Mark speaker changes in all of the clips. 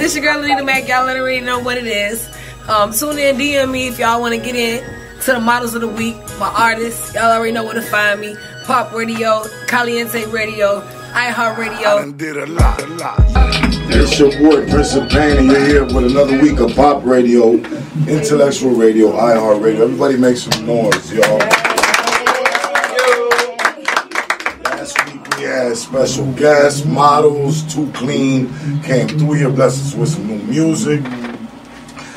Speaker 1: This your girl Nevaeh. Y'all already know what it is. Tune in, DM me if y'all want to get in to the models of the week, my artists. Y'all already know where to find me. Pop Radio, Caliente Radio, iHeartRadio.
Speaker 2: I done did a lot. It's your boy Prince Payne, and you're here with another week of Pop Radio, Intellectual Radio, iHeartRadio. Everybody make some noise, y'all. Last week we had special guests, models, Too Clean came through here, blessed us with some new music.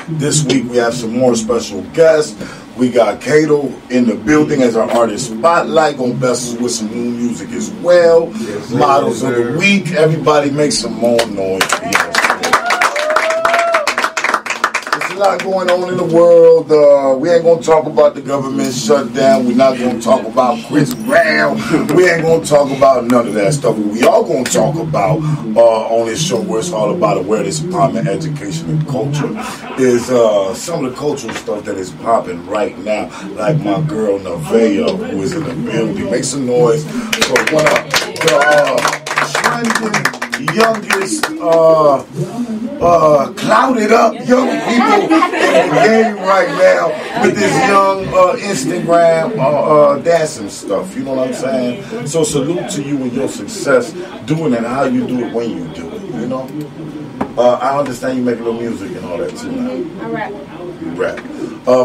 Speaker 2: This week we have some more special guests. We got Kado in the building as our artist spotlight, gonna bless us with some new music as well. Models of the week, everybody make some more noise. There's a lot going on in the world. We ain't gonna talk about the government shutdown. We're not gonna talk about Chris Brown. We ain't gonna talk about none of that stuff. What we all gonna talk about on this show, where it's all about awareness, empowerment, education, and culture, is some of the cultural stuff that is popping right now. Like my girl Nevaeh, who is in the building. Make some noise for one of the trending, youngest, clouded up young people in the game right now with this young Instagram dancing stuff. You know what I'm saying? So salute to you and your success doing it and how you do it when you do it. You know? I understand you make a little music and all that too now.
Speaker 3: I rap.
Speaker 2: You rap.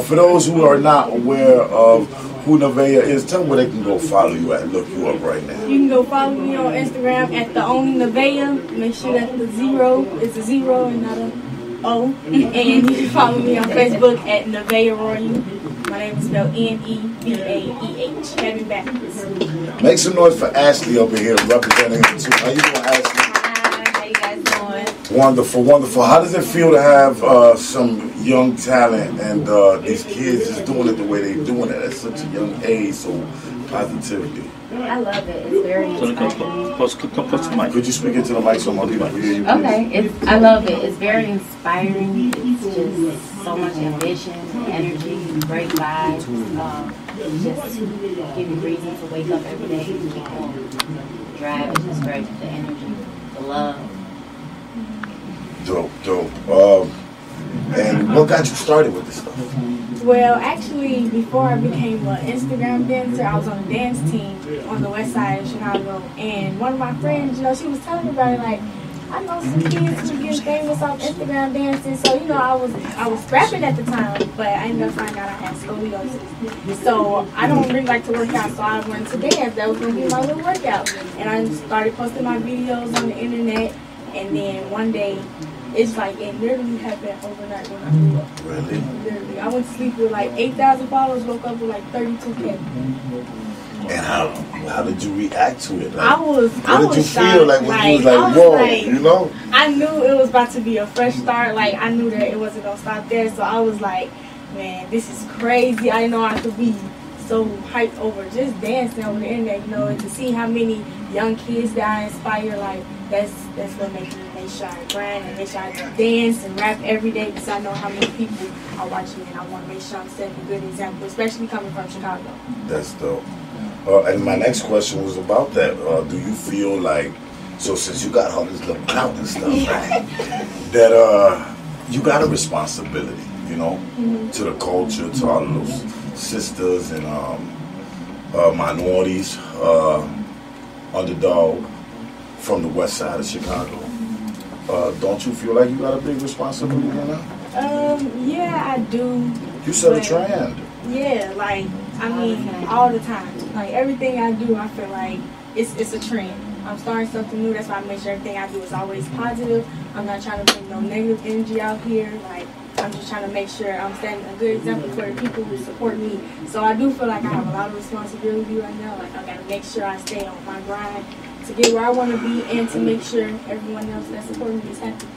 Speaker 2: For those who are not aware of who Nevaeh is, tell them where they can go follow you at, look you up right now.
Speaker 3: You can go follow me on Instagram at the only Nevaeh. Make sure that the zero is a zero and not a O. And you can follow me on Facebook at Nevaeh Royal. My name is spelled Nevaeh. Have it backwards.
Speaker 2: Make some noise for Ashley over here representing him too. How you doing, Ashley?
Speaker 3: Hi, how you guys doing?
Speaker 2: Wonderful, wonderful. How does it feel to have some young talent and these kids just doing it the way they're doing it at such a young age? So positivity.
Speaker 4: I love it. It's very inspiring.
Speaker 5: Close to the mic.
Speaker 2: Could you speak into the mic so more people can hear you?
Speaker 4: Okay, I love it. It's very inspiring. It's just so much ambition, energy, great vibes. Just give you reason to wake up every day and keep going. Drive is just great. The energy, the love.
Speaker 2: Dope. And what got you started with this stuff?
Speaker 3: Well, actually, before I became an Instagram dancer, I was on a dance team on the west side of Chicago. And one of my friends, she was telling me about it, like, I know some kids who get famous off Instagram dancing. So, I was rapping at the time, but I ended up finding out I had scoliosis. So, I don't really like to work out, so I went to dance. That was going to be my little workout. And I started posting my videos on the internet. And then one day, it's like it literally happened overnight when I grew up.
Speaker 2: Really?
Speaker 3: Literally. I went to sleep with like 8,000 followers, woke up with like 32K.
Speaker 2: And how did you react to it? Like,
Speaker 3: I was
Speaker 2: what did you
Speaker 3: shocked.
Speaker 2: feel like when you was like, whoa,
Speaker 3: I knew it was about to be a fresh start. Like, I knew that it wasn't going to stop there. So I was like, man, this is crazy. I didn't know I could be so hyped over just dancing on the internet, and to see how many young kids that I inspire, like, that's what makes me make sure I grind and make sure I dance and rap every day, because I know how many people are watching me, and I want to make sure I'm setting a good example, especially coming from Chicago.
Speaker 2: That's dope. And my next question was about that. Do you feel like, so since you got all this little clout and stuff, right, that you got a responsibility, to the culture, to all of those sisters and minorities, underdog from the west side of Chicago. Don't you feel like you got a big responsibility in that?
Speaker 3: Yeah, I do.
Speaker 2: You set a trend.
Speaker 3: Yeah, all the time. Like, everything I do, I feel like it's a trend. I'm starting something new. That's why I make sure everything I do is always positive. I'm not trying to bring no negative energy out here. Like, I'm just trying to make sure I'm setting a good example for the people who support me. So I do feel like I have a lot of responsibility right now. Like, I got to make sure I stay on my grind to get where I want to be and to make sure everyone else that's supporting me is happy.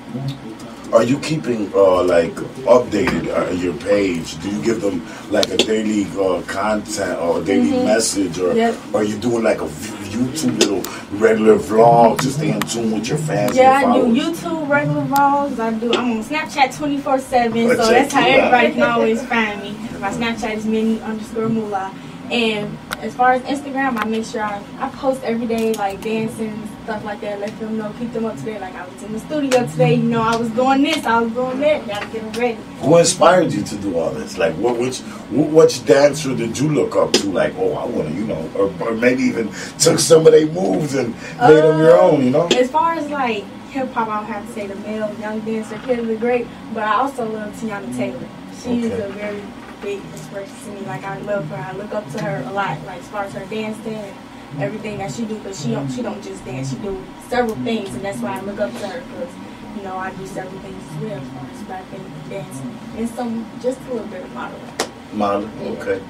Speaker 2: Are you keeping updated your page? Do you give them like a daily content or a daily message, or are you doing like a YouTube little regular vlog to stay in tune with your fans?
Speaker 3: Yeah, I do YouTube regular vlogs. I'm on Snapchat 24/7, so that's how everybody can always find me. My Snapchat is Minnie_Moolah. And as far as Instagram, I make sure I post every day, like dancing, stuff like that. Let them know, keep them up to date. Like I was in the studio today, you know, I was doing this, I was doing that. Gotta get them ready.
Speaker 2: Who inspired you to do all this? Like, which dancer did you look up to? Like, oh, I want to, you know, or maybe even took some of their moves and made them your own, you know?
Speaker 3: As far as like hip hop, I would have to say the male young dancer, Kado the Great. But I also love Tiana Taylor. She is a very big inspiration to me. Like I love her. I look up to her a lot. Like as far as her dancing and everything that she do, because she don't just dance. She do several things, and that's why I look up to her. Because you know I do several things as well, as far as rapping, dancing, and some just a little bit of modeling.
Speaker 2: Modeling, okay.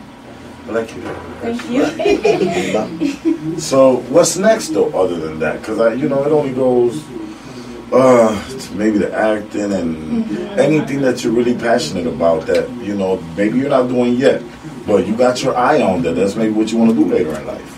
Speaker 2: I like you.
Speaker 3: Thank you.
Speaker 2: So what's next though, other than that? Because you know, it only goes to maybe the acting and anything that you're really passionate about that, you know, maybe you're not doing yet, but you got your eye on that. That's maybe what you want to do later in life.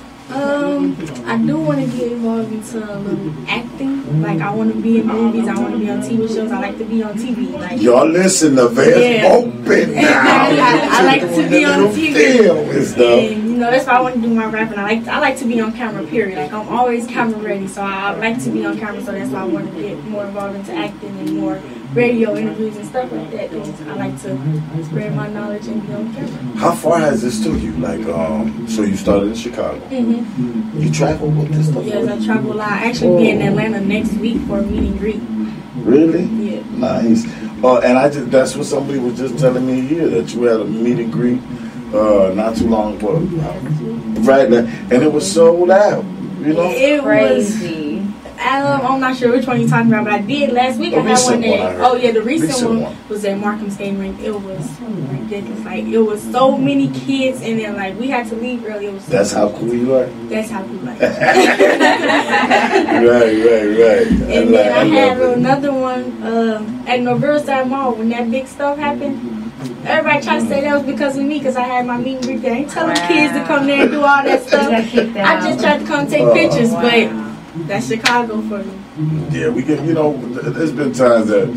Speaker 3: I do want to get involved into a little acting. Like I want to be in movies. I want to be on TV shows. I like to be on TV. Like
Speaker 2: y'all listen, the veil's open now.
Speaker 3: I like to be on TV.
Speaker 2: And stuff.
Speaker 3: And you know that's why I want to do my rapping. I like to be on camera. Period. Like I'm always camera ready. So I like to be on camera. So that's why I want to get more involved into acting and more radio interviews and stuff like that. Because I like to spread my knowledge and be on camera.
Speaker 2: How far has this took you? Like, so you started in Chicago. You travel with this stuff?
Speaker 3: Yes, I travel a lot. I actually be in Atlanta next week for a meet and greet.
Speaker 2: Really?
Speaker 3: Yeah.
Speaker 2: Nice. And that's what somebody was just telling me here, that you had a meet and greet not too long ago. Right now. And it was sold out. You know?
Speaker 3: It
Speaker 4: Crazy.
Speaker 3: I'm not sure which one you're talking about, but I did last week. I had one there. Oh yeah, the recent one was at Markham Skating Rink. It was ridiculous. Like it was so many kids, and then like we had to leave early. It was
Speaker 2: that's how cool you are.
Speaker 3: That's how cool I
Speaker 2: am. Right.
Speaker 3: And then I had another one at Norville Mall when that big stuff happened. Everybody tried to say that was because of me, because I had my meet and greet there. I ain't telling kids to come there and do all that stuff. I just tried to come take pictures, but. That's Chicago for me.
Speaker 2: Yeah, we can. You know, there's been times that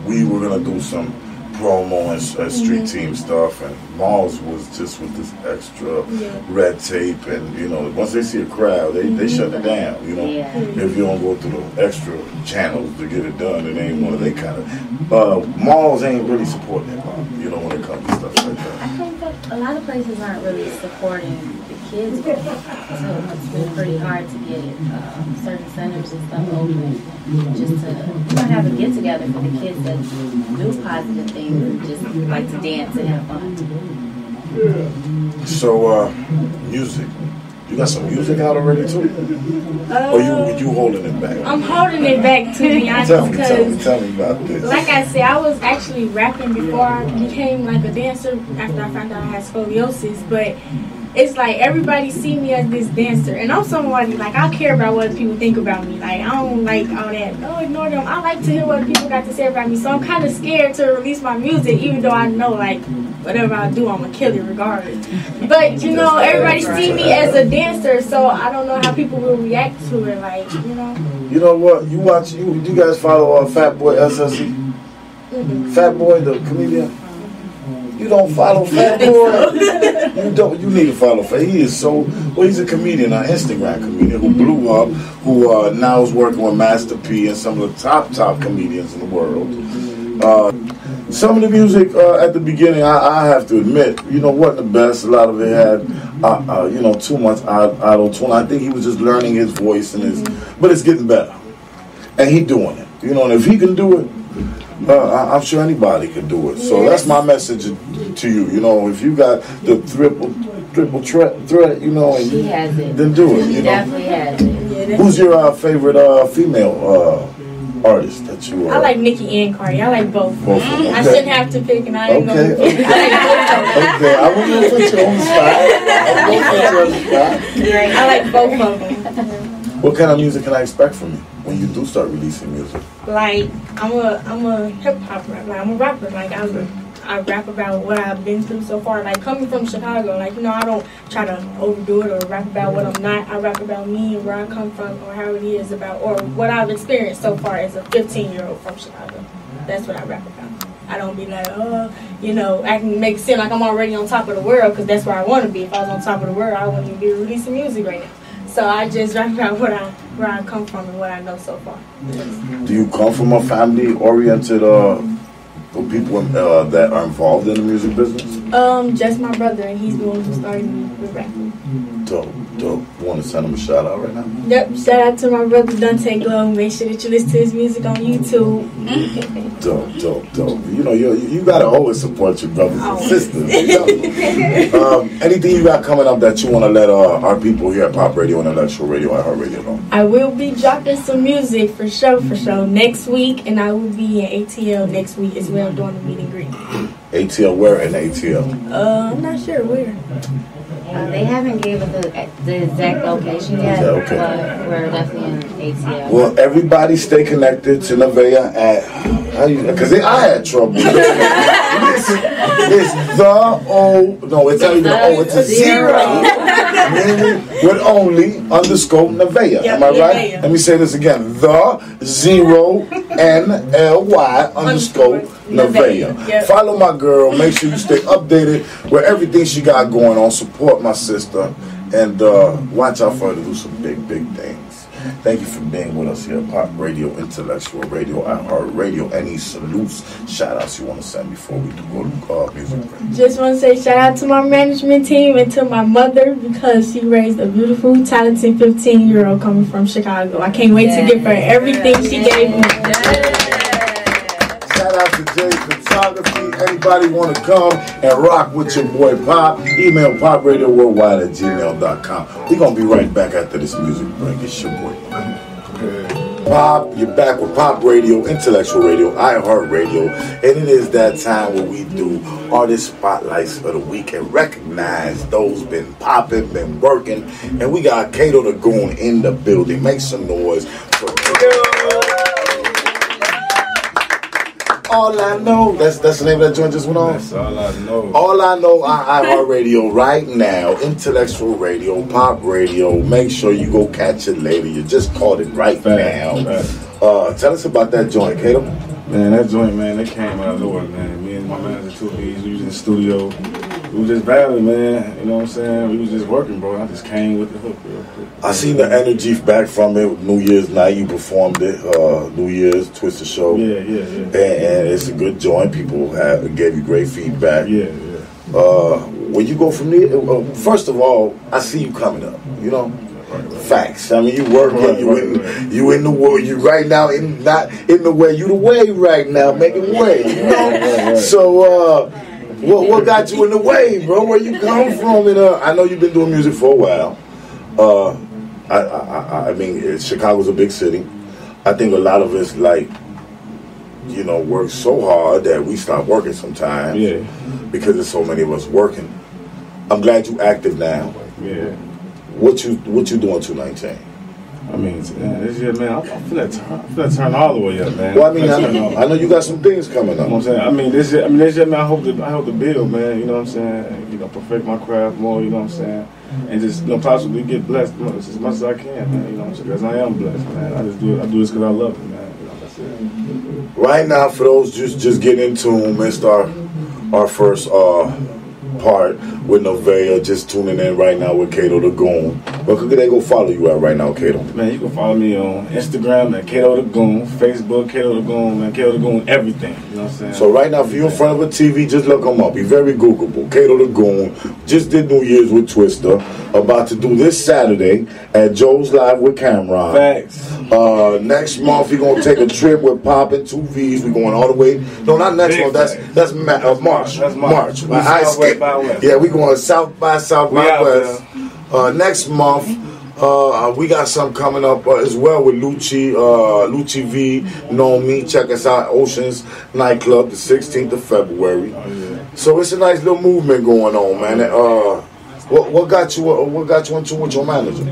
Speaker 2: we were gonna do some promo and street team stuff, and Malls was just with this extra red tape, and you know, once they see a crowd, they shut it down. You know, if you don't go through the extra channels to get it done, it ain't one of they kind of. Malls ain't really supporting hip hop. You know, when it comes to stuff like that.
Speaker 4: I think that a lot of places aren't really supporting kids, so it's been pretty hard to get certain centers and stuff open, just to have a get together for the kids that do positive things and just like to dance and have fun.
Speaker 2: So, music. You got some music out already too? Or you holding it back?
Speaker 3: I'm holding it back, to be honest.
Speaker 2: Tell me about this.
Speaker 3: Like I said, I was actually rapping before I became like a dancer after I found out I had scoliosis, but it's like everybody see me as this dancer, and I'm somebody like I care about what people think about me. Like I don't like all that. No, ignore them. I like to hear what people got to say about me. So I'm kind of scared to release my music, even though I know like whatever I do, I'm gonna kill it regardless. But you know, everybody see me as a dancer, so I don't know how people will react to it. Like you know. You
Speaker 2: know what? You guys follow Fat Boy SSE? Fat Boy the comedian. You don't follow Fat Boy? You don't. You need to follow Fat. He is so. Well, he's a comedian, an Instagram comedian who blew up, who now is working with Master P and some of the top comedians in the world. Some of the music at the beginning, I have to admit, you know, wasn't the best. A lot of it had, you know, too much auto tune. I think he was just learning his voice and his, but it's getting better, and he doing it. You know, and if he can do it. I'm sure anybody can do it. So that's my message to you. You know, if you got the triple threat, you know, and then do it.
Speaker 4: He definitely has it.
Speaker 2: Who's your favorite female artist that you?
Speaker 3: I like Nicki and Cardi. I like both.
Speaker 2: Okay.
Speaker 3: I shouldn't have to pick, and I ain't gonna pick.
Speaker 2: Okay, I won't put you on the spot.
Speaker 3: I like both of them.
Speaker 2: What kind of music can I expect from you when you do start releasing music?
Speaker 3: Like I'm a hip hop rapper. Like, I'm a rapper. Like I rap about what I've been through so far. Like coming from Chicago, like you know I don't try to overdo it or rap about what I'm not. I rap about me and where I come from or how it is about or what I've experienced so far as a 15-year-old from Chicago. That's what I rap about. I don't be like, oh, you know, I can make it seem like I'm already on top of the world because that's where I want to be. If I was on top of the world, I wouldn't be releasing music right now. So I just rap about where I come from and what I know so far.
Speaker 2: Do you come from a family-oriented people that are involved in the music business?
Speaker 3: Just my brother, and he's the one who started me with rapping.
Speaker 2: Dope. Want to send him a shout out right now?
Speaker 3: Yep, shout out to my brother Dante Glow. Make sure that you listen to his music on YouTube.
Speaker 2: Dope. You know, you gotta always support your brothers and sisters. You know? Anything you got coming up that you want to let our people here at Pop Radio and Electro Radio, iHeartRadio know?
Speaker 3: I will be dropping some music for sure next week, and I will be in ATL next week as well doing a meet and greet.
Speaker 2: ATL, where in ATL?
Speaker 3: I'm not sure where.
Speaker 4: They haven't given the exact location yet,
Speaker 2: okay.
Speaker 4: But we're definitely in ATL.
Speaker 2: Well, everybody stay connected to Nevaeh at, because I had trouble. It's it's a zero. With only underscore Nevaeh. Am I right?
Speaker 3: Nevaeh.
Speaker 2: Let me say this again. The 0 NLY underscore Nevaeh.
Speaker 3: Yep.
Speaker 2: Follow my girl. Make sure you stay updated with everything she got going on. Support my sister. And watch out for her to do some big things. Thank you for being with us here at Pop Radio, Intellectual Radio, iHeartRadio. Any salutes, shout outs you want to send before we go to music break?
Speaker 3: Just want to say shout out to my management team and to my mother because she raised a beautiful, talented 15-year-old coming from Chicago. I can't wait to give her everything she gave me.
Speaker 2: Shout out to Jay Photography. Anybody want to come and rock with your boy Pop? Email popradioworldwide@gmail.com. We're going to be right back after this music break. It's your boy Pop. You're back with Pop Radio, Intellectual Radio, iHeartRadio. And it is that time where we do artist spotlights of the week and recognize those been popping, been working. And we got Kado the Goon in the building. Make some noise for Kado. All I know, that's the name of that joint just went on?
Speaker 5: That's all I know.
Speaker 2: All I know on iHeartRadio right now, Intellectual Radio, Pop Radio. Make sure you go catch it later. You just caught it right now. Tell us about that joint, Kado.
Speaker 5: Man, that joint, man, that came out of nowhere, man. Me and my manager, 2Bs, we was in the studio. We was just battling, man. You know what I'm saying? We was just working, bro. I just came with the hook real quick.
Speaker 2: I seen the energy back from it. New Year's night, you performed it. New Year's Twister Show.
Speaker 5: Yeah.
Speaker 2: And it's a good joint. People gave you great feedback.
Speaker 5: Yeah.
Speaker 2: When you go from there, first of all, I see you coming up. You know. Facts. I mean, you working, you in the world, you right now not in the way, you the way right now, making way, you know. So, what got you in the way, bro? Where you come from? And I know you've been doing music for a while. I mean, Chicago's a big city. I think a lot of us work so hard that we stop working sometimes.
Speaker 5: Yeah.
Speaker 2: Because there's so many of us working. I'm glad you active now.
Speaker 5: Yeah.
Speaker 2: What you doing 219?
Speaker 5: I mean, this year, man, I feel that turn all the way up, man.
Speaker 2: Well, I mean, I know you got some things coming up.
Speaker 5: You know what I'm saying? I mean, this year, man, I hope to build, man. You know what I'm saying? You know, perfect my craft more. You know what I'm saying? And just possibly get blessed as much as I can, man. You know what I'm saying? Because I am blessed, man. I do this because I love it, man. You know, that's it.
Speaker 2: Right now, for those just getting into them and start our first part with Nevaeh, just tuning in right now with Kado the Goon. Where could they go follow you at right now, Kado?
Speaker 5: Man, you can follow me on Instagram at Kado the Goon, Facebook Kado the Goon, man, Kado the Goon, everything. You know what I'm saying?
Speaker 2: So right now, if you're in front of a TV, just look them up. Be very Googleable. Kado the Goon just did New Year's with Twister. About to do this Saturday at Joe's Live with Cameron.
Speaker 5: Facts.
Speaker 2: Next month, we're going to take a trip with Pop and 2Vs. We're going all the way. No, not next month. That's March.
Speaker 5: That's March.
Speaker 2: I skipped. Yeah, we're going South by Southwest. Next month, we got something coming up as well with Lucci V. Know me. Check us out, Oceans Nightclub, the 16th of February.
Speaker 5: Oh, yeah.
Speaker 2: So it's a nice little movement going on, man. What got you into with your manager?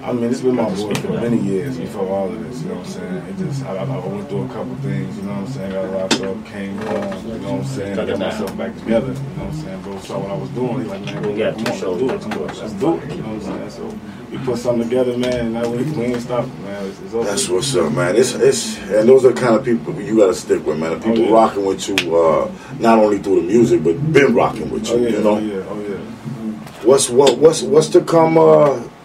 Speaker 5: I mean, it's been my boy for many years before all of this, you know what I'm saying? It just, I went through a couple things, you know what I'm saying? Got locked up, came home, you know what I'm saying? I got myself back together, you know what I'm saying? Bro saw what I was doing, he's like, man, bro, come on, let's do it, let's do it, you know what I'm saying? So we put something together, man, and now we ain't stopping, man. It's over.
Speaker 2: That's what's up, man. It's and those are the kind of people you gotta stick with, man. The people rocking with you, not only through the music, but been rocking with you, you know?
Speaker 5: Oh yeah.
Speaker 2: What's to come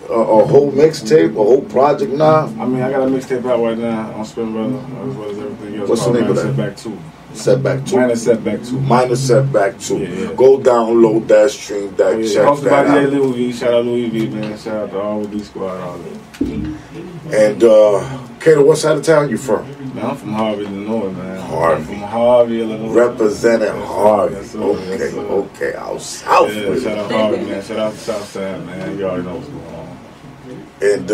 Speaker 2: a whole mixtape, a whole project now?
Speaker 5: I mean, I got a mixtape out right now on Spin Brother, as well as everything else.
Speaker 2: What's the name of that?
Speaker 5: Setback 2.
Speaker 2: Setback 2.
Speaker 5: Minus Setback 2.
Speaker 2: Minus Setback 2.
Speaker 5: Yeah.
Speaker 2: Go download that, stream that, check
Speaker 5: Hosted
Speaker 2: that
Speaker 5: by
Speaker 2: out.
Speaker 5: Louis V. Shout out Louis V, man. Shout out to all the B Squad, all that.
Speaker 2: And Kado, what side of town you from?
Speaker 5: Man, I'm from Harvey, Illinois, man.
Speaker 2: Harvey.
Speaker 5: I'm from Harvey, Illinois.
Speaker 2: Representing Harvey.
Speaker 5: Yes, sir.
Speaker 2: Okay,
Speaker 5: Yes, sir.
Speaker 2: okay. Out south
Speaker 5: Yeah,
Speaker 2: with
Speaker 5: shout
Speaker 2: it.
Speaker 5: out Harvey, man. Shout out to Southside, man. You already know what's going on.
Speaker 2: And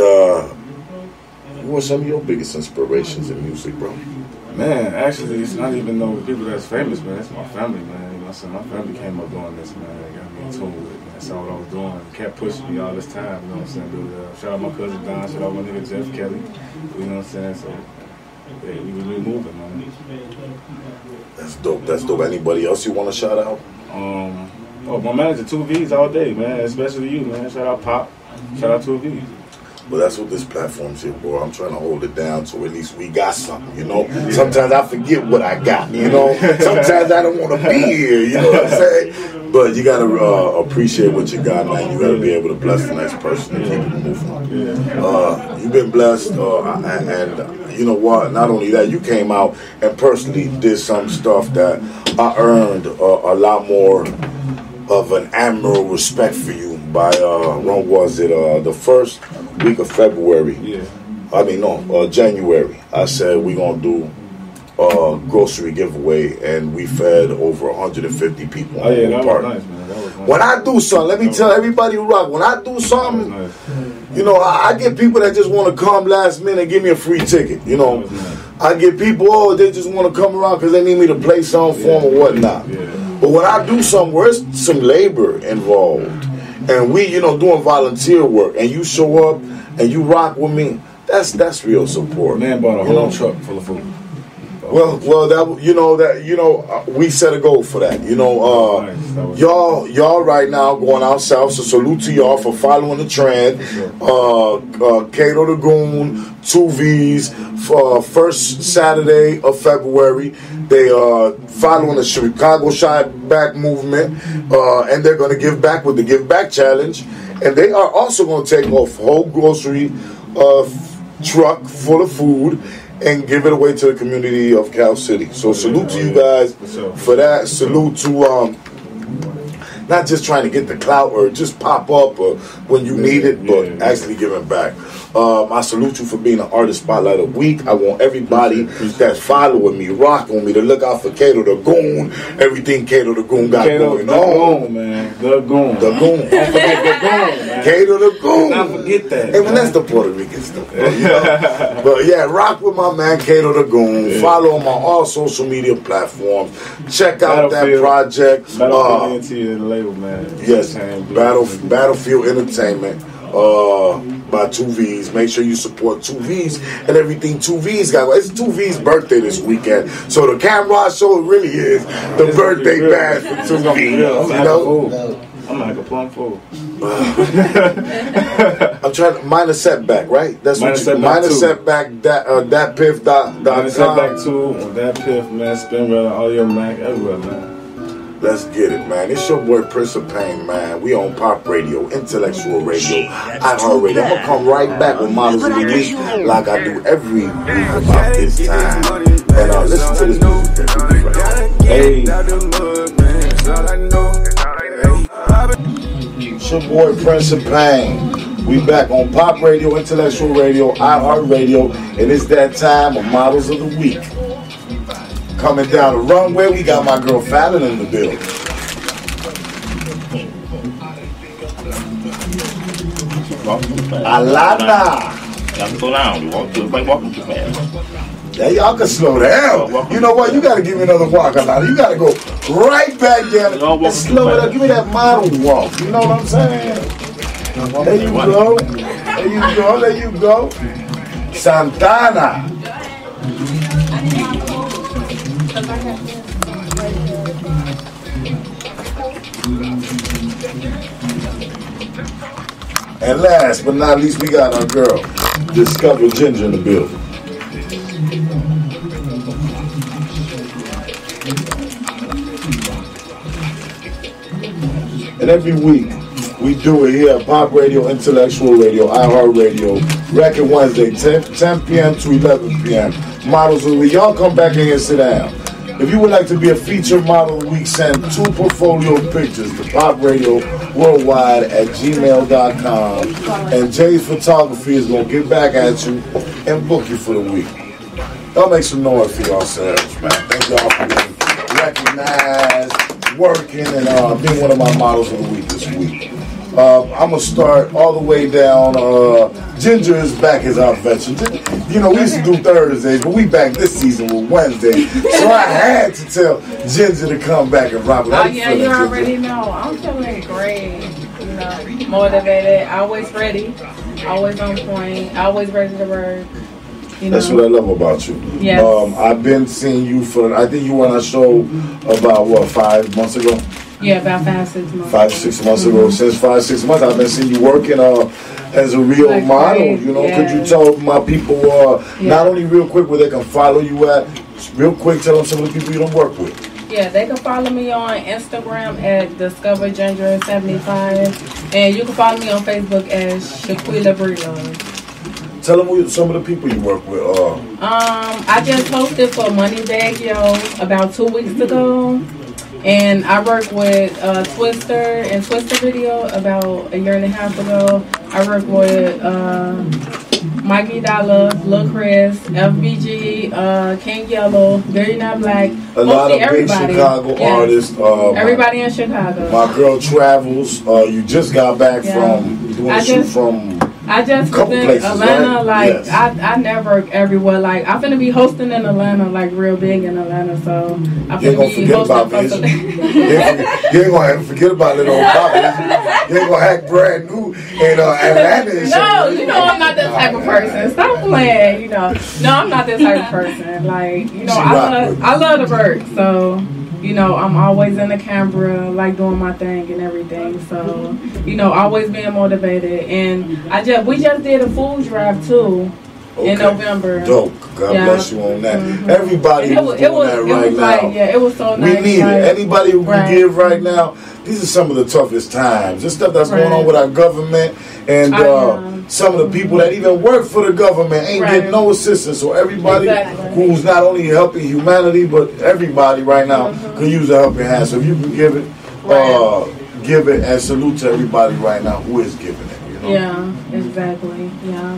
Speaker 2: who are some of your biggest inspirations in music, bro?
Speaker 5: Man, actually, it's not even no people that's famous, man. It's my family, man. You know what I'm saying? My family came up doing this, man. They got me in tune with it, man. That's all what I was doing. Kept pushing me all this time, you know what I'm saying? Dude, shout out my cousin Don, shout out my nigga Jeff Kelly. You know what I'm saying? So, yeah, we moving, man.
Speaker 2: That's dope. That's dope. Anybody else you want to shout out?
Speaker 5: My manager, 2V's all day, man. Especially you, man. Shout out Pop. Shout out 2V.
Speaker 2: Well, that's what this platform's here for. I'm trying to hold it down so at least we got something, you know? Sometimes I forget what I got, you know? Sometimes I don't want to be here, you know what I'm saying? But you got to appreciate what you got, man. You got to be able to bless the next person and keep it moving. You've been blessed, and you know what? Not only that, you came out and personally did some stuff that I earned a lot more of an admirable respect for you by, when was it, the first week of February?
Speaker 5: Yeah.
Speaker 2: I mean, no, January. I said we're going to do a grocery giveaway, and we fed over 150 people.
Speaker 5: Oh, yeah, that was nice, man. That was nice.
Speaker 2: When I do something, let me tell everybody who rock, when I do something, you know, I get people that just want to come last minute and give me a free ticket, you know. I get people, they just want to come around because they need me to play something for them or whatnot.
Speaker 5: Yeah.
Speaker 2: But when I do something where it's some labor involved, and we, you know, doing volunteer work, and you show up and you rock with me, that's real support.
Speaker 5: Man bought a whole truck full of food.
Speaker 2: Well, we set a goal for that. You know, y'all right now going out south, so salute to y'all for following the trend. Kado the Goon, 2 V's, first Saturday of February. They are following the Chicago Shot Back movement, and they're going to give back with the Give Back Challenge. And they are also going to take off a whole grocery truck full of food and give it away to the community of Cal City. So salute to you guys for that. Salute to not just trying to get the clout or just pop up when you need it, but actually giving back. I salute you for being an Artist Spotlight of the Week. I want everybody that's following me, rocking with me, to look out for Kado the Goon. Everything Kado the Goon got going on.
Speaker 5: Goon, man. The Goon.
Speaker 2: The Goon.
Speaker 5: Don't forget the Goon, man.
Speaker 2: Kado the Goon.
Speaker 5: Don't forget that.
Speaker 2: Hey, man, that's the Puerto Rican stuff, bro, you know? But yeah, rock with my man Kado the Goon. Yeah. Follow him on all social media platforms. Check out that project.
Speaker 5: Battlefield label, man.
Speaker 2: Yes, Battlefield Entertainment. By 2 V's. Make sure you support 2 V's and everything 2 V's got. It's 2 V's birthday this weekend, so the Camera Show really is the birthday bash for 2 V's. You know,
Speaker 5: I'm like a plum fool.
Speaker 2: I'm trying to minus setback, right? That's
Speaker 5: minus
Speaker 2: what you minus setback. Thatpiff.com.
Speaker 5: Minus setback 2 on Thatpiff, man. Spin Brother, all your Mac, everywhere, man.
Speaker 2: Let's get it, man. It's your boy Prince of Pain, man. We on Pop Radio, Intellectual Radio, iHeartRadio. I'm gonna come right back with Models of the Week, like I do every week about this time. And listen to this music. Hey. It's your boy Prince of Pain. We back on Pop Radio, Intellectual Radio, iHeartRadio, and it's that time of Models of the Week. Coming down the runway, we got my girl Fallon in the building. Alana.
Speaker 6: Y'all slow down. You walk walking too fast.
Speaker 2: Yeah, y'all can slow down. You know what? You got to give me another walk, Alana. You got to go right back there and slow it up. Give me that model walk. You know what I'm saying? There you go. There you go. There you go. Santana. And last but not least, we got our girl, Discover Ginger, in the building. And every week, we We do it here at Pop Radio, Intellectual Radio, iHeart Radio, Record Wednesday, 10 p.m. to 11 p.m. Models of the week. Y'all come back in here and sit down. If you would like to be a featured model of the week, send 2 portfolio pictures to popradio worldwide@gmail.com. And Jay's Photography is going to get back at you and book you for the week. Y'all make some noise for yourselves, man. Thank y'all for being recognized, working, and being one of my models of the week this week. I'm going to start all the way down. Ginger is back as our veteran. You know, we used to do Thursdays, but we back this season with Wednesday. So I had to tell Ginger to come back and rock with us.
Speaker 7: Oh, yeah, you already know. I'm feeling great. You know, motivated, always ready, always on point, always ready to work. You know? That's
Speaker 2: what I love about you.
Speaker 7: Yes.
Speaker 2: I've been seeing you for, I think you were on our show about, 5 months ago?
Speaker 7: Yeah, about 5-6 months.
Speaker 2: 5-6 months ago. Since 5-6 months, I've been seeing you working as a real model. You know, could you tell my people not only real quick where they can follow you at, real quick, tell them some of the people you don't work with.
Speaker 7: Yeah, they can follow me on Instagram at DiscoverGinger75, and you can follow me on Facebook as Shaquila Breelove.
Speaker 2: Tell them some of the people you work with.
Speaker 7: I just hosted for Moneybag Yo about 2 weeks ago. And I worked with Twister and Twister Video about 1.5 years ago. I worked with Mikey Dollar, Lil Chris, FBG, King Yellow, Very Not Black.
Speaker 2: A lot of big Chicago artists.
Speaker 7: Everybody in Chicago.
Speaker 2: My girl Travels. You just got back from doing a shoot from.
Speaker 7: I just was in Atlanta, right? I network everywhere. Like, I'm finna be hosting in Atlanta, like real big in Atlanta. So I'm finna be hosting.
Speaker 2: You ain't gonna forget about little old Bobby. You ain't gonna act brand new in Atlanta.
Speaker 7: No, you know I'm not that type of person. Stop playing. You know, no, I'm not that type of person. Like, you know, I love to work. So. You know, I'm always in the camera, like doing my thing and everything. So, you know, always being motivated. And we just did a food drive too in November.
Speaker 2: Dope. God bless you on that. Mm-hmm. Everybody who's doing that right now.
Speaker 7: It was so nice.
Speaker 2: We need it. Anybody who can give right now. These are some of the toughest times. This stuff that's going on with our government and some of the people that even work for the government ain't getting no assistance. So everybody who's not only helping humanity, but everybody right now can use a helping hand. So if you can give it, and salute to everybody right now who is giving it. You know?
Speaker 7: Yeah, exactly. Yeah.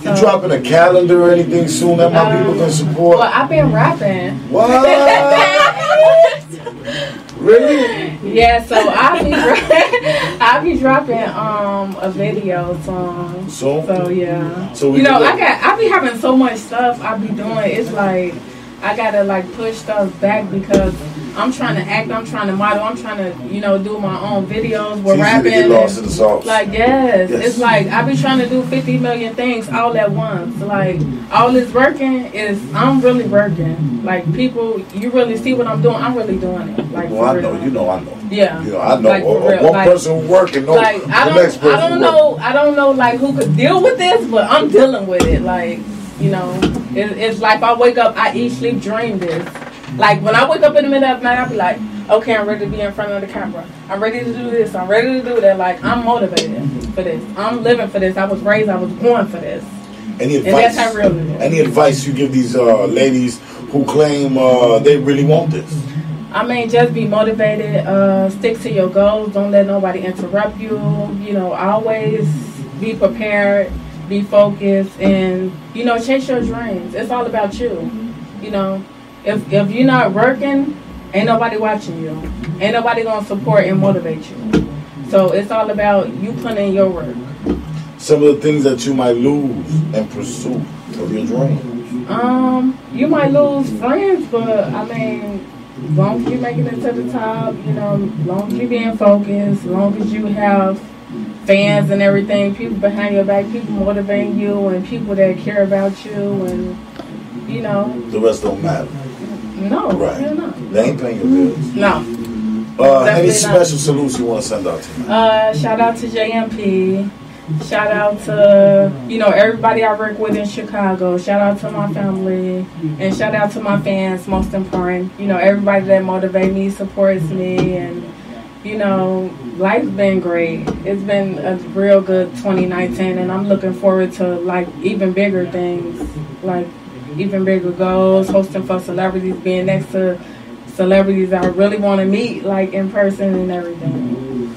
Speaker 2: You dropping a calendar or anything soon that my people can support?
Speaker 7: Well, I've been rapping.
Speaker 2: What? Really?
Speaker 7: Yeah, so I'll be dropping a video song. So yeah. So you know, I be having so much stuff I be doing. It's like I gotta like push stuff back because I'm trying to act, I'm trying to model, I'm trying to, you know, do my own videos with rapping.
Speaker 2: Get lost in the sauce.
Speaker 7: Like yes, it's like I be trying to do 50 million things all at once. Like all this working is I'm really working. Like people, you really see what I'm doing. I'm really doing it. Like
Speaker 2: well, I know.
Speaker 7: Yeah.
Speaker 2: You know, I know.
Speaker 7: Like,
Speaker 2: one person working, no.
Speaker 7: Like I don't know like who could deal with this, but I'm dealing with it. Like you know, it's like I wake up, I eat, sleep, dream this. Like, when I wake up in the middle of the night, I'll be like, okay, I'm ready to be in front of the camera. I'm ready to do this. I'm ready to do that. Like, I'm motivated for this. I'm living for this. I was raised, I was born for this.
Speaker 2: Any advice,
Speaker 7: and that's how real it is.
Speaker 2: Any advice you give these ladies who claim they really want this?
Speaker 7: I mean, just be motivated. Stick to your goals. Don't let nobody interrupt you. You know, always be prepared. Be focused. And, you know, chase your dreams. It's all about you. You know. If you're not working, ain't nobody watching you. Ain't nobody gonna support and motivate you. So it's all about you putting in your work.
Speaker 2: Some of the things that you might lose in pursuit of your dream.
Speaker 7: You might lose friends, but I mean, as long as you're making it to the top, you know, as long as you're being focused, as long as you have fans and everything, people behind your back, people motivating you, and people that care about you, and you know,
Speaker 2: the rest don't matter.
Speaker 7: No,
Speaker 2: right.
Speaker 7: Not.
Speaker 2: They ain't paying your bills.
Speaker 7: No.
Speaker 2: Any special salutes you want to send out to me?
Speaker 7: Shout out to JMP. Shout out to, you know, everybody I work with in Chicago. Shout out to my family. And shout out to my fans, most important. You know, everybody that motivates me, supports me, and, you know, life's been great. It's been a real good 2019, and I'm looking forward to like even bigger things, like even bigger goals, hosting for celebrities, being next to celebrities I really want to meet, like in person and everything.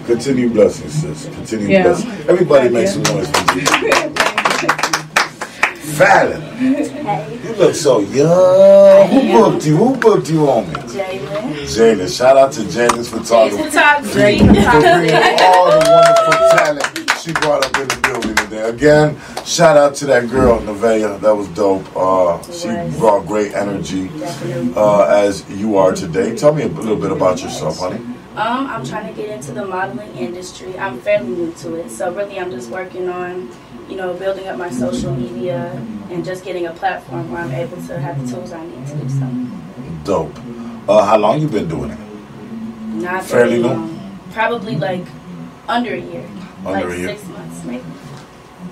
Speaker 2: Continue blessings, sis. Continue blessings. Everybody make some noise for you. Fallon, you look so young. Who booked you? Who booked you on me? Jalen. Shout out to Jalen's photography. For bringing all the wonderful talent she brought up in the building today. Again, shout out to that girl, Nevaeh. That was dope. She brought great energy as you are today. Tell me a little bit about yourself, honey.
Speaker 8: I'm trying to get into the modeling industry. I'm fairly new to it, so really I'm just working on, you know, building up my social media and just getting a platform where I'm able to have the tools I need to do so.
Speaker 2: Dope. How long you been doing it?
Speaker 8: Not
Speaker 2: fairly
Speaker 8: very
Speaker 2: new.
Speaker 8: long. Probably like under a year.
Speaker 2: Under
Speaker 8: like
Speaker 2: a year.
Speaker 8: 6 months maybe.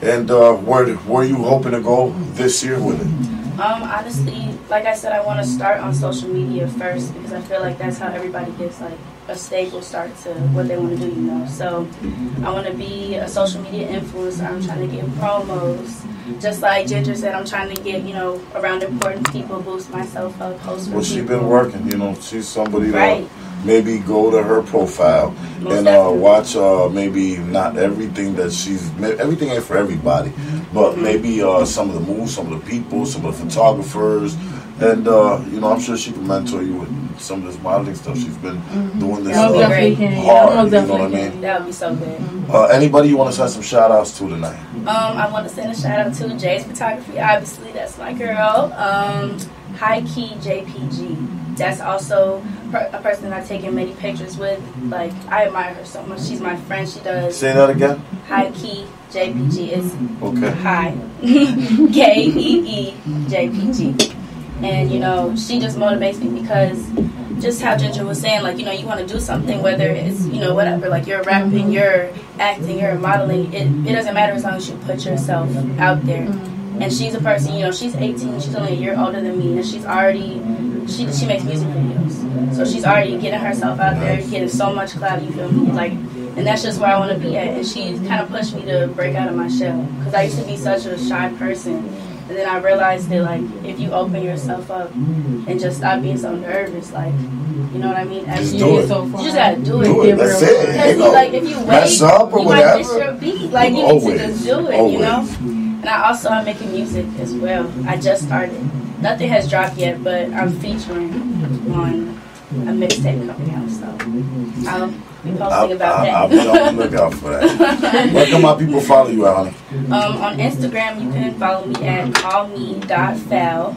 Speaker 2: And where you hoping to go this year with it?
Speaker 8: Honestly, like I said, I want to start on social media first because I feel like that's how everybody gets like a stable start to what they want to do, you know. So I want to be a social media influencer. I'm trying to get promos. Just like Ginger said, I'm trying to get, you know, around important people, boost myself up, post for
Speaker 2: Well, she's
Speaker 8: people.
Speaker 2: been working, you know. She's somebody
Speaker 8: Right.
Speaker 2: that maybe go to her profile
Speaker 8: Most
Speaker 2: and
Speaker 8: definitely.
Speaker 2: watch maybe not everything that everything ain't for everybody, but maybe some of the moves, some of the people, some of the photographers, and you know, I'm sure she can mentor you with some of this modeling stuff. She's been doing this
Speaker 7: Most definitely can.
Speaker 2: hard,
Speaker 7: Most
Speaker 2: you know what I
Speaker 7: definitely
Speaker 2: mean?
Speaker 8: That would be so good.
Speaker 2: Anybody you want to send some shout outs to tonight?
Speaker 8: I want to send a shout out to Jay's Photography. Obviously, that's my girl. High Key JPG. That's also a person that I've taken many pictures with. Like, I admire her so much. She's my friend. She does
Speaker 2: Say that again.
Speaker 8: High Key JPG. It's
Speaker 2: Okay.
Speaker 8: high. KEE JPG. And, you know, she just motivates me because just how Ginger was saying, like, you know, you want to do something, whether it's, you know, whatever, like you're rapping, you're acting, you're modeling, it doesn't matter as long as you put yourself out there. And she's a person, you know, she's 18, she's only a year older than me, and she's already, she makes music videos. So she's already getting herself out there, getting so much clout, you feel me? Like, and that's just where I want to be at. And she kind of pushed me to break out of my shell. Because I used to be such a shy person. And then I realized that, like, if you open yourself up and just stop being so nervous, like, you know what I mean?
Speaker 2: Just do it.
Speaker 8: You just gotta do it.
Speaker 2: Do it. That's it.
Speaker 8: Because, like, if you wait,
Speaker 2: mess up or
Speaker 8: you
Speaker 2: whatever.
Speaker 8: might miss your beat. Like, you need to just do it, you know? And I'm making music as well. I just started. Nothing has dropped yet, but I'm featuring on a mixtape coming out, so I'll be posting about that.
Speaker 2: I'll be on the lookout for that. Where can my people follow you at, honey?
Speaker 8: On Instagram, you can follow me at callme.foul.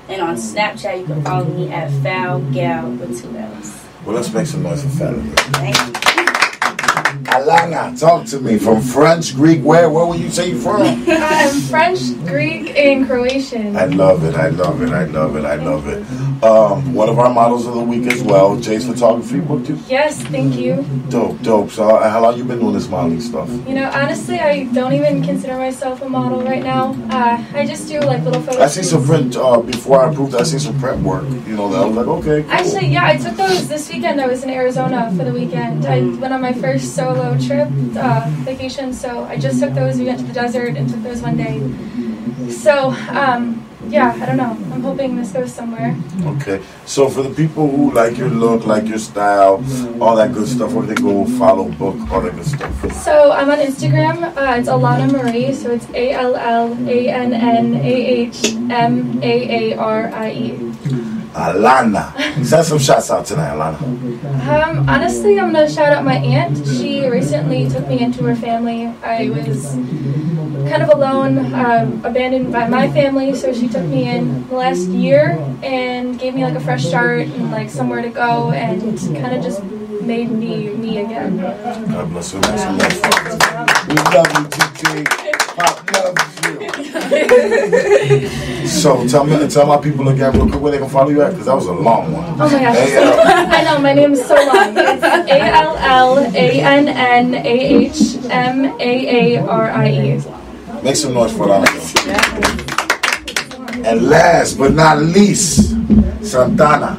Speaker 8: And on Snapchat, you can follow me at foulgal with 2 L's.
Speaker 2: Well, let's make some noise for Fallon.
Speaker 8: Thank you.
Speaker 2: Alana, talk to me. From French, Greek, where will you say you're from?
Speaker 9: I'm French, Greek, and Croatian.
Speaker 2: I love it. I love it. I love it. I love it. One of our models of the week as well, Jay's Photography, booked you?
Speaker 9: Yes, thank you.
Speaker 2: Dope, dope. So how long you been doing this modeling stuff?
Speaker 9: You know, honestly, I don't even consider myself a model right now. I just do like little photos.
Speaker 2: I see some print, before I approved, I see some prep work. You know, that I was like, okay, cool.
Speaker 9: Actually, yeah, I took those this weekend. I was in Arizona for the weekend. I went on my first solo trip, vacation, so I just took those. We went to the desert and took those one day. So, yeah, I don't know. I'm hoping this goes somewhere.
Speaker 2: Okay. So for the people who like your look, like your style, all that good stuff, where they go follow, book, all that good stuff?
Speaker 9: So I'm on Instagram. It's Alana Marie. So it's ALLANNAHMAARIE.
Speaker 2: Alana. Send some shots out tonight, Alana.
Speaker 9: Honestly, I'm gonna shout out my aunt. She recently took me into her family. I was kind of alone, abandoned by my family, so she took me in the last year and gave me like a fresh start and like somewhere to go, and kind of just made me me again.
Speaker 2: God bless you. Make some noise. We love you, TT. Pop loves you. So tell my people again real quick where they can follow you at, because that was a long one.
Speaker 9: Oh my gosh. I know, my name is so long. It's ALLANNAHMAARIE.
Speaker 2: Make some noise for Alana. And last but not least, Santana.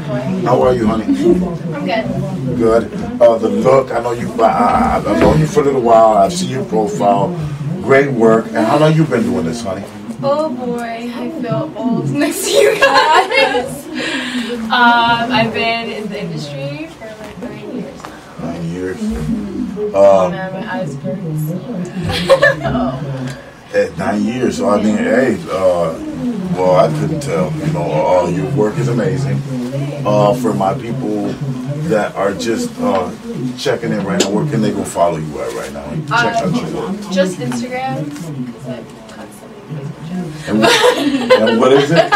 Speaker 2: How are you, honey?
Speaker 9: I'm good.
Speaker 2: Good. The look, I know you. I've known you for a little while. I've seen your profile. Great work. And how long you been doing this, honey?
Speaker 9: Oh boy, I feel old next to you guys. I've been in the industry for like 9 years now.
Speaker 2: 9 years.
Speaker 9: Oh man, my eyes burn.
Speaker 2: At 9 years, so I mean, hey, well, I couldn't tell. You know, your work is amazing. For my people that are just checking in right now, where can they go follow you at right now and check out your work?
Speaker 9: Just Instagram, because I'm constantly Facebook jokes.
Speaker 2: And what is it?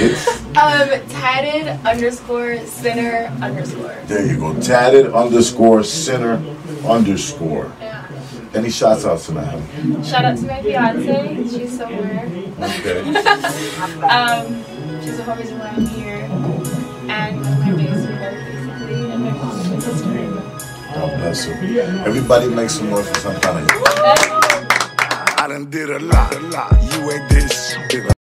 Speaker 2: It's
Speaker 9: tatted_center_.
Speaker 2: There you go. Tatted_center_. Yeah. Any shots out tonight?
Speaker 9: Shout out to my fiance. She's somewhere.
Speaker 2: Okay.
Speaker 9: She's the whole reason why I'm here. And my biggest support, basically, and my mom and sister.
Speaker 2: God bless her. Everybody make some noise for some kind of. I done did a lot. You ain't did shit.